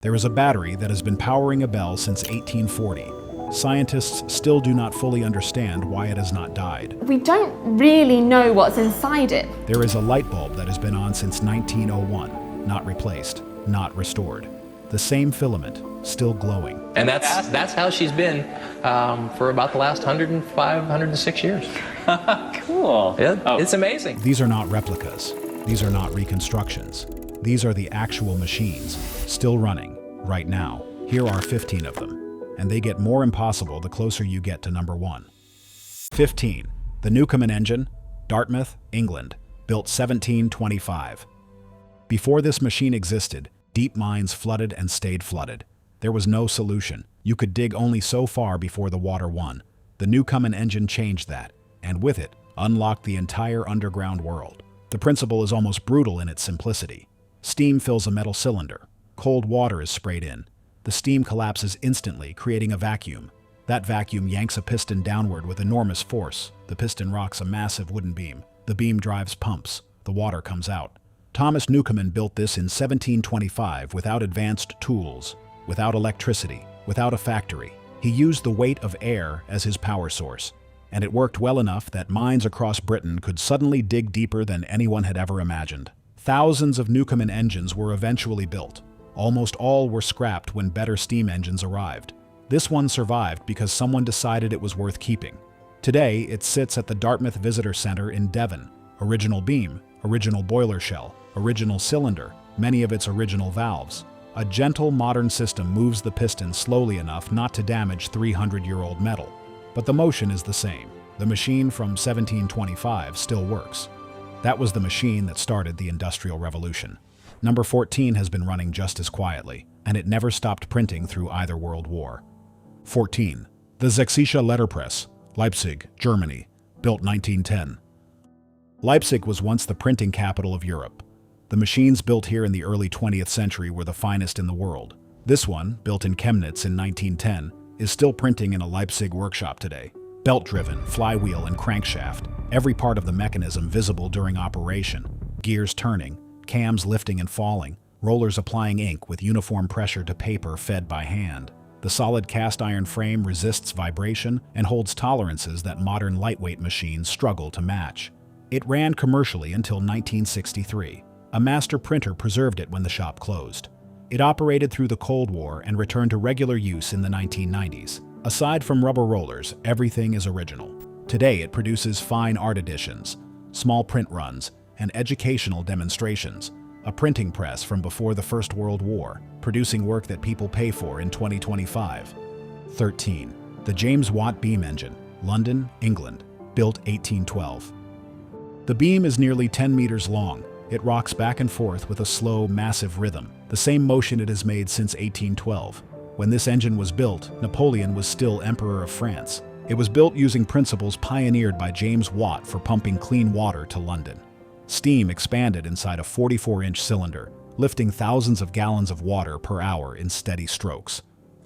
There is a battery that has been powering a bell since 1840. Scientists still do not fully understand why it has not died. We don't really know what's inside it. There is a light bulb that has been on since 1901, not replaced, not restored. The same filament, still glowing. And that's how she's been for about the last 105, 106 years. Cool. It's amazing. These are not replicas. These are not reconstructions. These are the actual machines, still running, right now. Here are 15 of them. And they get more impossible the closer you get to number 1. 15. The Newcomen engine, Dartmouth, England, built 1725. Before this machine existed, deep mines flooded and stayed flooded. There was no solution. You could dig only so far before the water won. The Newcomen engine changed that, and with it, unlocked the entire underground world. The principle is almost brutal in its simplicity. Steam fills a metal cylinder. Cold water is sprayed in. The steam collapses instantly, creating a vacuum. That vacuum yanks a piston downward with enormous force. The piston rocks a massive wooden beam. The beam drives pumps. The water comes out. Thomas Newcomen built this in 1725 without advanced tools, without electricity, without a factory. He used the weight of air as his power source. And it worked well enough that mines across Britain could suddenly dig deeper than anyone had ever imagined. Thousands of Newcomen engines were eventually built. Almost all were scrapped when better steam engines arrived. This one survived because someone decided it was worth keeping. Today, it sits at the Dartmouth Visitor Center in Devon. Original beam, original boiler shell, original cylinder, many of its original valves. A gentle modern system moves the piston slowly enough not to damage 300-year-old metal. But the motion is the same. The machine from 1725 still works. That was the machine that started the Industrial Revolution. Number 14 has been running just as quietly, and it never stopped printing through either World War. 14. The Sächsische letterpress, Leipzig, Germany, built 1910. Leipzig was once the printing capital of Europe. The machines built here in the early 20th century were the finest in the world. This one, built in Chemnitz in 1910, is still printing in a Leipzig workshop today. Belt-driven, flywheel, and crankshaft, every part of the mechanism visible during operation, gears turning, cams lifting and falling, rollers applying ink with uniform pressure to paper fed by hand. The solid cast iron frame resists vibration and holds tolerances that modern lightweight machines struggle to match. It ran commercially until 1963. A master printer preserved it when the shop closed. It operated through the Cold War and returned to regular use in the 1990s. Aside from rubber rollers, everything is original. Today it produces fine art editions, small print runs, and educational demonstrations, a printing press from before the First World War, producing work that people pay for in 2025. 13. The James Watt Beam Engine, London, England, built 1812. The beam is nearly 10 meters long. It rocks back and forth with a slow, massive rhythm, the same motion it has made since 1812. When this engine was built, Napoleon was still Emperor of France. It was built using principles pioneered by James Watt for pumping clean water to London. Steam expanded inside a 44-inch cylinder, lifting thousands of gallons of water per hour in steady strokes.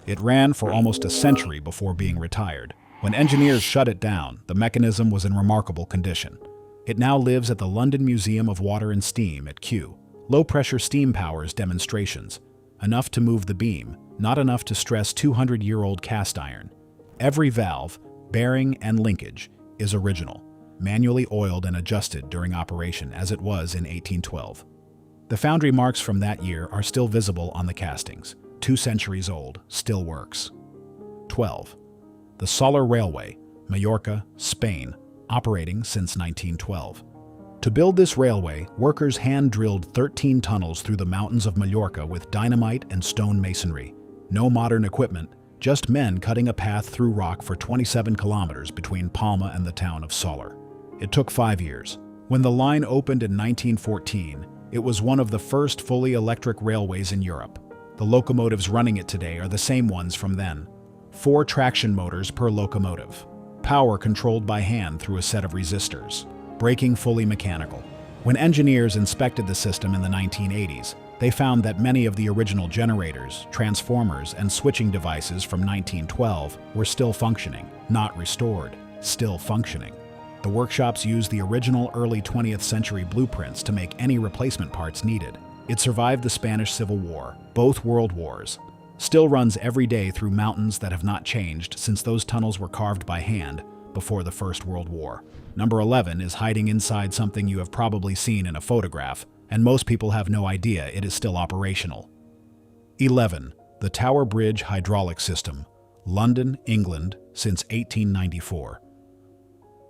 It ran for almost a century before being retired. When engineers shut it down, the mechanism was in remarkable condition. It now lives at the London Museum of Water and Steam at Kew. Low-pressure steam powers demonstrations. Enough to move the beam, not enough to stress 200-year-old cast iron. Every valve, bearing, and linkage is original, manually oiled and adjusted during operation as it was in 1812. The foundry marks from that year are still visible on the castings. 2 centuries old, still works. 12. The Solar Railway, Mallorca, Spain, operating since 1912. To build this railway, workers hand-drilled 13 tunnels through the mountains of Mallorca with dynamite and stone masonry. No modern equipment, just men cutting a path through rock for 27 kilometers between Palma and the town of Solar. It took 5 years. When the line opened in 1914, it was one of the first fully electric railways in Europe. The locomotives running it today are the same ones from then. 4 traction motors per locomotive. Power controlled by hand through a set of resistors. Braking fully mechanical. When engineers inspected the system in the 1980s, they found that many of the original generators, transformers, and switching devices from 1912 were still functioning, not restored, still functioning. The workshops used the original early 20th century blueprints to make any replacement parts needed. It survived the Spanish Civil War, both world wars. Still runs every day through mountains that have not changed since those tunnels were carved by hand before the First World War. Number 11 is hiding inside something you have probably seen in a photograph, and most people have no idea it is still operational. 11. The Tower Bridge Hydraulic System, London, England, since 1894.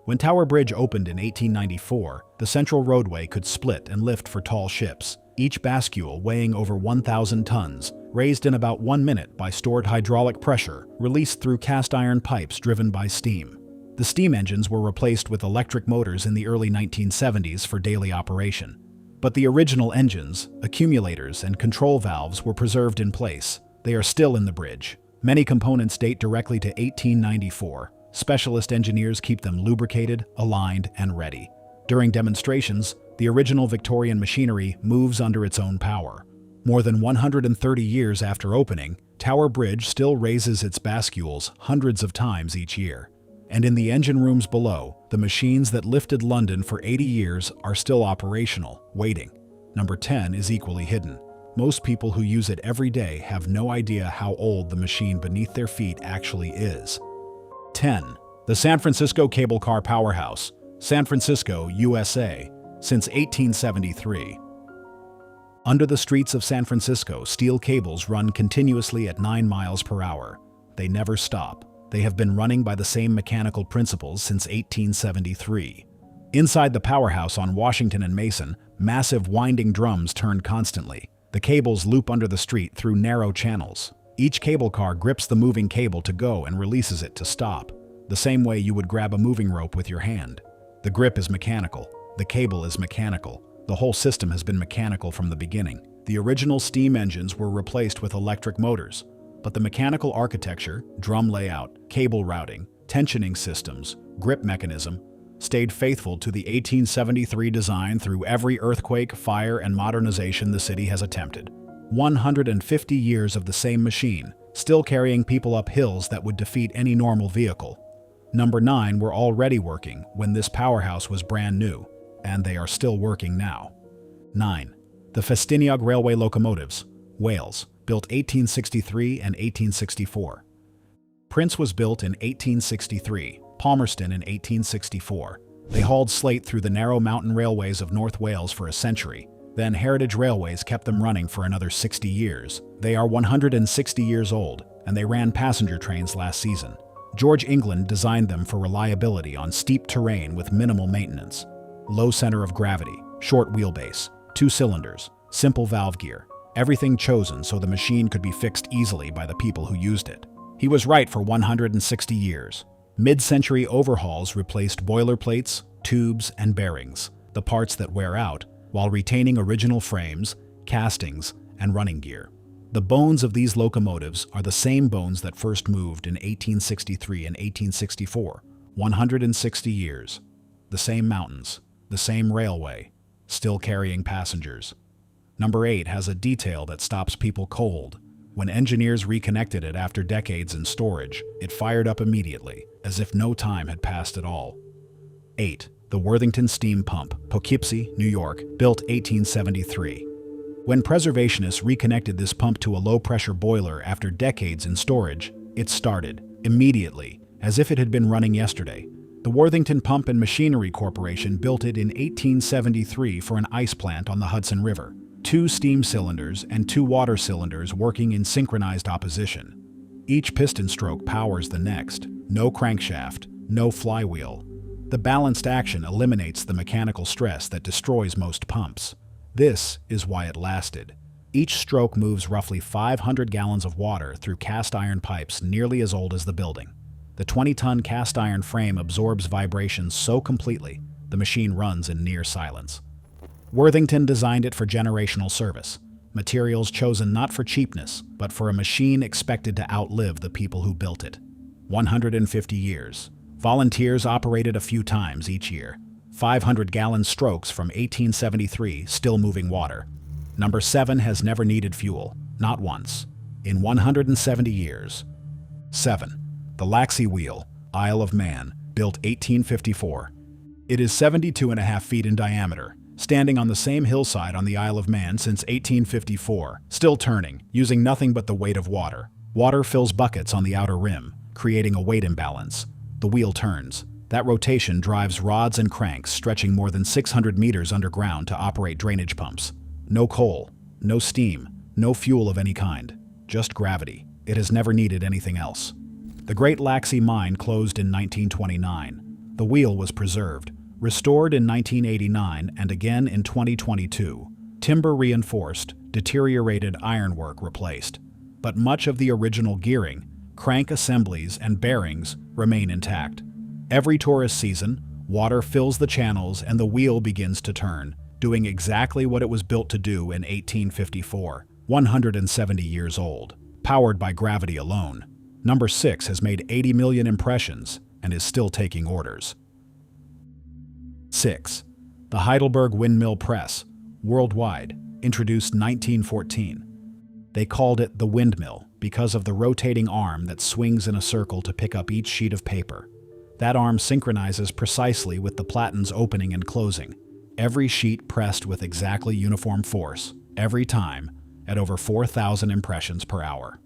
When Tower Bridge opened in 1894, the central roadway could split and lift for tall ships, each bascule weighing over 1,000 tons, raised in about 1 minute by stored hydraulic pressure released through cast iron pipes driven by steam. The steam engines were replaced with electric motors in the early 1970s for daily operation. But the original engines, accumulators, and control valves were preserved in place. They are still in the bridge. Many components date directly to 1894. Specialist engineers keep them lubricated, aligned, and ready. During demonstrations, the original Victorian machinery moves under its own power. More than 130 years after opening, Tower Bridge still raises its bascules hundreds of times each year. And in the engine rooms below, the machines that lifted London for 80 years are still operational, waiting. Number 10 is equally hidden. Most people who use it every day have no idea how old the machine beneath their feet actually is. 10. The San Francisco Cable Car Powerhouse, San Francisco, USA, since 1873. Under the streets of San Francisco, steel cables run continuously at 9 miles per hour. They never stop. They have been running by the same mechanical principles since 1873. Inside the powerhouse on Washington and Mason, massive winding drums turn constantly. The cables loop under the street through narrow channels. Each cable car grips the moving cable to go and releases it to stop, the same way you would grab a moving rope with your hand. The grip is mechanical. The cable is mechanical. The whole system has been mechanical from the beginning. The original steam engines were replaced with electric motors, but the mechanical architecture, drum layout, cable routing, tensioning systems, grip mechanism, stayed faithful to the 1873 design through every earthquake, fire, and modernization the city has attempted. 150 years of the same machine, still carrying people up hills that would defeat any normal vehicle. Number 9 were already working when this powerhouse was brand new, and they are still working now. 9. The Festiniog Railway Locomotives, Wales, built 1863 and 1864. Prince was built in 1863, Palmerston in 1864. They hauled slate through the narrow mountain railways of North Wales for a century. Then Heritage Railways kept them running for another 60 years. They are 160 years old, and they ran passenger trains last season. George England designed them for reliability on steep terrain with minimal maintenance. Low center of gravity, short wheelbase, 2 cylinders, simple valve gear. Everything chosen so the machine could be fixed easily by the people who used it. He was right for 160 years. Mid-century overhauls replaced boiler plates, tubes, and bearings, the parts that wear out, while retaining original frames, castings, and running gear. The bones of these locomotives are the same bones that first moved in 1863 and 1864, 160 years. The same mountains, the same railway, still carrying passengers. Number 8 has a detail that stops people cold. When engineers reconnected it after decades in storage, it fired up immediately, as if no time had passed at all. 8. The Worthington Steam Pump, Poughkeepsie, New York, built 1873. When preservationists reconnected this pump to a low-pressure boiler after decades in storage, it started, immediately, as if it had been running yesterday. The Worthington Pump and Machinery Corporation built it in 1873 for an ice plant on the Hudson River. 2 steam cylinders and 2 water cylinders working in synchronized opposition. Each piston stroke powers the next. No crankshaft, no flywheel. The balanced action eliminates the mechanical stress that destroys most pumps. This is why it lasted. Each stroke moves roughly 500 gallons of water through cast iron pipes nearly as old as the building. The 20-ton cast iron frame absorbs vibrations so completely, the machine runs in near silence. Worthington designed it for generational service, materials chosen not for cheapness, but for a machine expected to outlive the people who built it. 150 years. Volunteers operated a few times each year. 500-gallon strokes from 1873, still moving water. Number 7 has never needed fuel, not once, in 170 years. 7. The Laxey Wheel, Isle of Man, built 1854. It is 72.5 feet in diameter, standing on the same hillside on the Isle of Man since 1854, still turning, using nothing but the weight of water. Water fills buckets on the outer rim, creating a weight imbalance. The wheel turns. That rotation drives rods and cranks stretching more than 600 meters underground to operate drainage pumps. No coal, no steam, no fuel of any kind, just gravity. It has never needed anything else. The Great Laxey Mine closed in 1929. The wheel was preserved, restored in 1989 and again in 2022. Timber reinforced, deteriorated ironwork replaced. But much of the original gearing, crank assemblies, and bearings remain intact. Every tourist season, water fills the channels and the wheel begins to turn, doing exactly what it was built to do in 1854, 170 years old, powered by gravity alone. Number 6 has made 80 million impressions and is still taking orders. 6. The Heidelberg Windmill Press, worldwide, introduced 1914. They called it the windmill because of the rotating arm that swings in a circle to pick up each sheet of paper. That arm synchronizes precisely with the platen's opening and closing. Every sheet pressed with exactly uniform force, every time, at over 4,000 impressions per hour.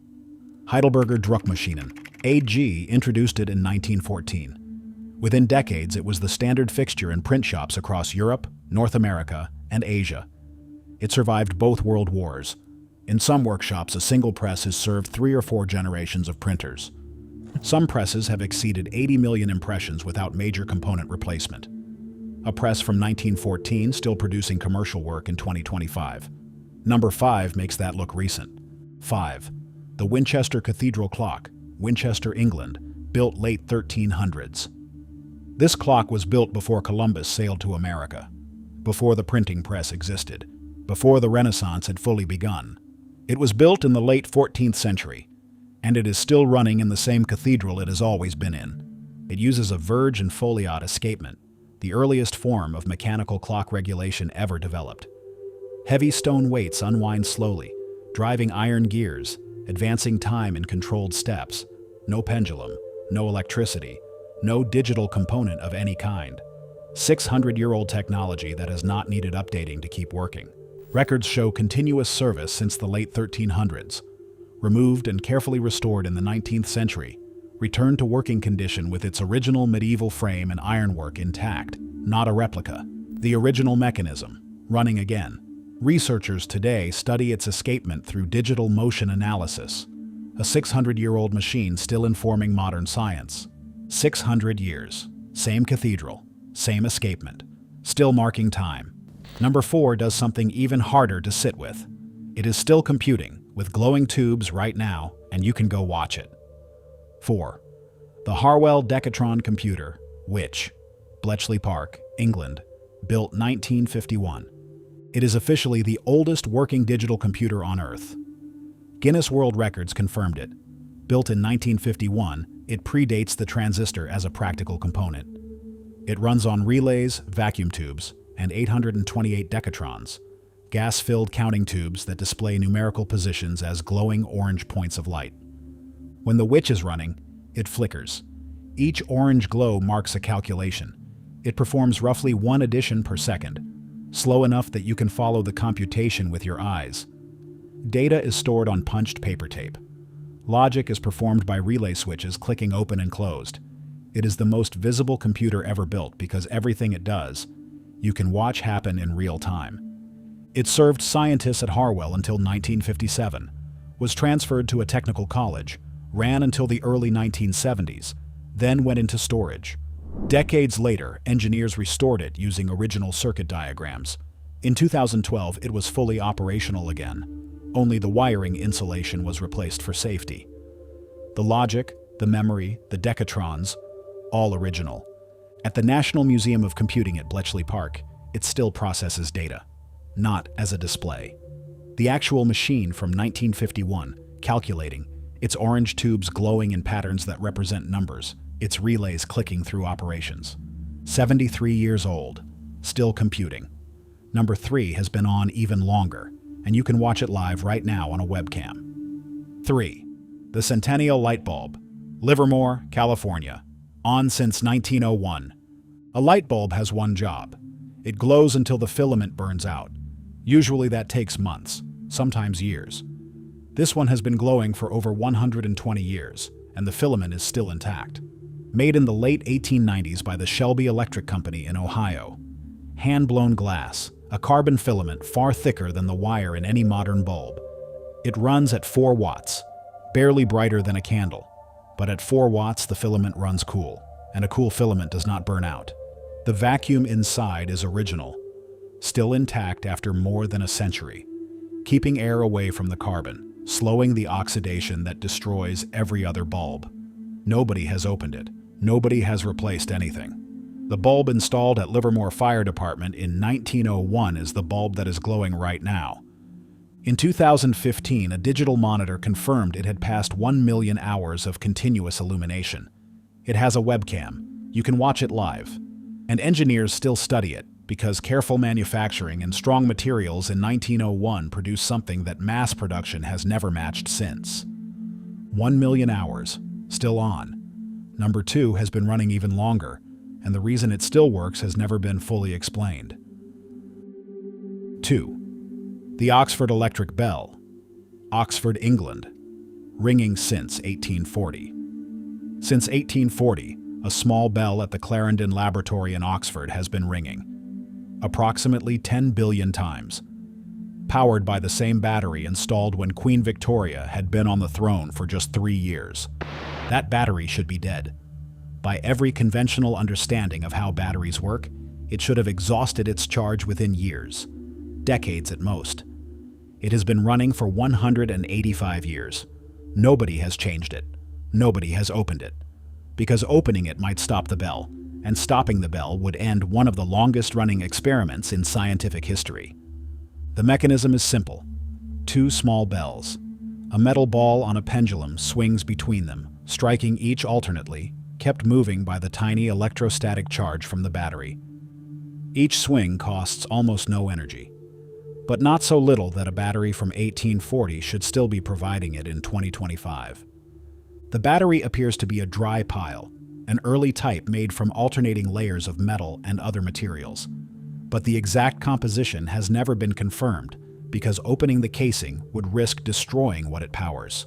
Heidelberger Druckmaschinen, AG, introduced it in 1914. Within decades, it was the standard fixture in print shops across Europe, North America, and Asia. It survived both world wars. In some workshops, a single press has served 3 or 4 generations of printers. Some presses have exceeded 80 million impressions without major component replacement. A press from 1914 still producing commercial work in 2025. Number 5 makes that look recent. 5. The Winchester Cathedral Clock, Winchester, England, built late 1300s. This clock was built before Columbus sailed to America, before the printing press existed, before the Renaissance had fully begun. It was built in the late 14th century, and it is still running in the same cathedral it has always been in. It uses a verge and foliot escapement, the earliest form of mechanical clock regulation ever developed. Heavy stone weights unwind slowly, driving iron gears, advancing time in controlled steps. No pendulum, no electricity, no digital component of any kind. 600-year-old technology that has not needed updating to keep working. Records show continuous service since the late 1300s. Removed and carefully restored in the 19th century, returned to working condition with its original medieval frame and ironwork intact, not a replica. The original mechanism, running again. Researchers today study its escapement through digital motion analysis. A 600-year-old machine still informing modern science. 600 years. Same cathedral. Same escapement. Still marking time. Number 4 does something even harder to sit with. It is still computing, with glowing tubes right now, and you can go watch it. 4. The Harwell Decatron computer, which, Bletchley Park, England, built 1951. It is officially the oldest working digital computer on Earth. Guinness World Records confirmed it. Built in 1951, it predates the transistor as a practical component. It runs on relays, vacuum tubes, and 828 decatrons, gas-filled counting tubes that display numerical positions as glowing orange points of light. When the witch is running, it flickers. Each orange glow marks a calculation. It performs roughly 1 addition per second, slow enough that you can follow the computation with your eyes. Data is stored on punched paper tape. Logic is performed by relay switches clicking open and closed. It is the most visible computer ever built because everything it does, you can watch happen in real time. It served scientists at Harwell until 1957, was transferred to a technical college, ran until the early 1970s, then went into storage. Decades later, engineers restored it using original circuit diagrams. In 2012, it was fully operational again. Only the wiring insulation was replaced for safety. The logic, the memory, the decatrons, all original. At the National Museum of Computing at Bletchley Park, it still processes data, not as a display. The actual machine from 1951, calculating, its orange tubes glowing in patterns that represent numbers, its relays clicking through operations. 73 years old, still computing. Number 3 has been on even longer, and you can watch it live right now on a webcam. 3. The Centennial Light Bulb, Livermore, California, on since 1901. A light bulb has one job. It glows until the filament burns out. Usually that takes months, sometimes years. This one has been glowing for over 120 years, and the filament is still intact. Made in the late 1890s by the Shelby Electric Company in Ohio. Hand-blown glass, a carbon filament far thicker than the wire in any modern bulb. It runs at 4 watts, barely brighter than a candle. But at 4 watts, the filament runs cool, and a cool filament does not burn out. The vacuum inside is original, still intact after more than a century, keeping air away from the carbon, slowing the oxidation that destroys every other bulb. Nobody has opened it. Nobody has replaced anything. The bulb installed at Livermore Fire Department in 1901 is the bulb that is glowing right now. In 2015, a digital monitor confirmed it had passed 1 million hours of continuous illumination. It has a webcam. You can watch it live. And engineers still study it because careful manufacturing and strong materials in 1901 produced something that mass production has never matched since. 1 million hours, still on. Number 2 has been running even longer, and the reason it still works has never been fully explained. 2. The Oxford Electric Bell, Oxford, England, ringing since 1840. Since 1840, a small bell at the Clarendon Laboratory in Oxford has been ringing, approximately 10 billion times, powered by the same battery installed when Queen Victoria had been on the throne for just 3 years. That battery should be dead. By every conventional understanding of how batteries work, it should have exhausted its charge within years, decades at most. It has been running for 185 years. Nobody has changed it. Nobody has opened it. Because opening it might stop the bell, and stopping the bell would end one of the longest-running experiments in scientific history. The mechanism is simple. 2 small bells. A metal ball on a pendulum swings between them, striking each alternately, kept moving by the tiny electrostatic charge from the battery. Each swing costs almost no energy, but not so little that a battery from 1840 should still be providing it in 2025. The battery appears to be a dry pile, an early type made from alternating layers of metal and other materials. But the exact composition has never been confirmed because opening the casing would risk destroying what it powers.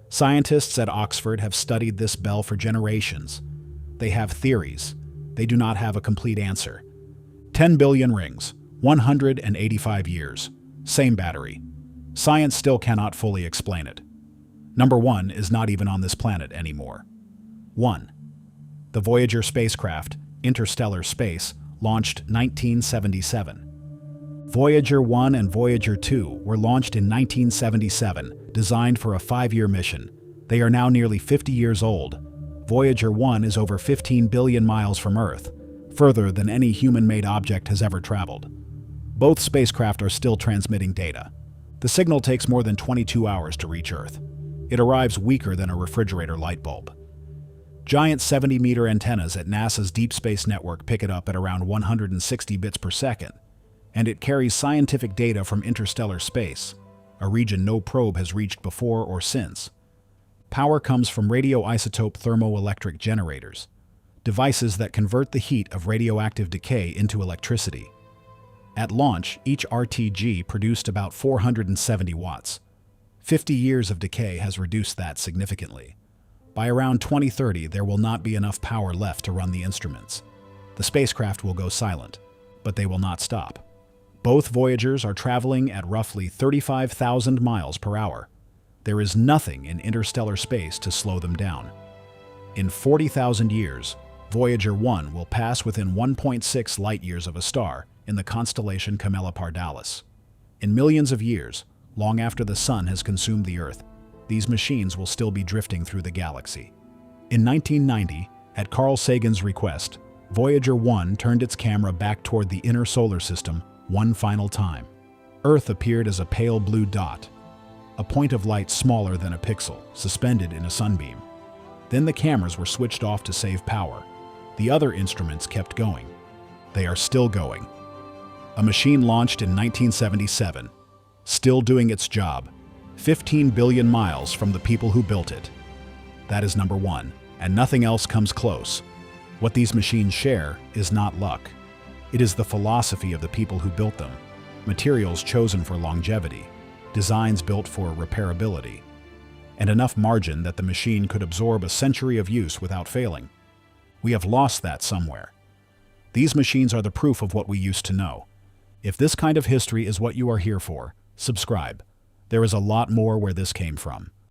Scientists at Oxford have studied this bell for generations. They have theories. They do not have a complete answer. 10 billion rings, 185 years, same battery. Science still cannot fully explain it. Number 1 is not even on this planet anymore. 1. The Voyager spacecraft, interstellar space, launched 1977. Voyager 1 and Voyager 2 were launched in 1977, designed for a 5-year mission. They are now nearly 50 years old. Voyager 1 is over 15 billion miles from Earth, further than any human-made object has ever traveled. Both spacecraft are still transmitting data. The signal takes more than 22 hours to reach Earth. It arrives weaker than a refrigerator light bulb. Giant 70-meter antennas at NASA's Deep Space Network pick it up at around 160 bits per second, and it carries scientific data from interstellar space, a region no probe has reached before or since. Power comes from radioisotope thermoelectric generators, devices that convert the heat of radioactive decay into electricity. At launch, each RTG produced about 470 watts. 50 years of decay has reduced that significantly. By around 2030, there will not be enough power left to run the instruments. The spacecraft will go silent, but they will not stop. Both Voyagers are traveling at roughly 35,000 miles per hour. There is nothing in interstellar space to slow them down. In 40,000 years, Voyager 1 will pass within 1.6 light-years of a star in the constellation Camelopardalis. In millions of years, long after the Sun has consumed the Earth, these machines will still be drifting through the galaxy. In 1990, at Carl Sagan's request, Voyager 1 turned its camera back toward the inner solar system one final time. Earth appeared as a pale blue dot, a point of light smaller than a pixel, suspended in a sunbeam. Then the cameras were switched off to save power. The other instruments kept going. They are still going. A machine launched in 1977, still doing its job, 15 billion miles from the people who built it. That is number 1, and nothing else comes close. What these machines share is not luck. It is the philosophy of the people who built them, materials chosen for longevity, designs built for repairability, and enough margin that the machine could absorb a century of use without failing. We have lost that somewhere. These machines are the proof of what we used to know. If this kind of history is what you are here for, subscribe. There is a lot more where this came from.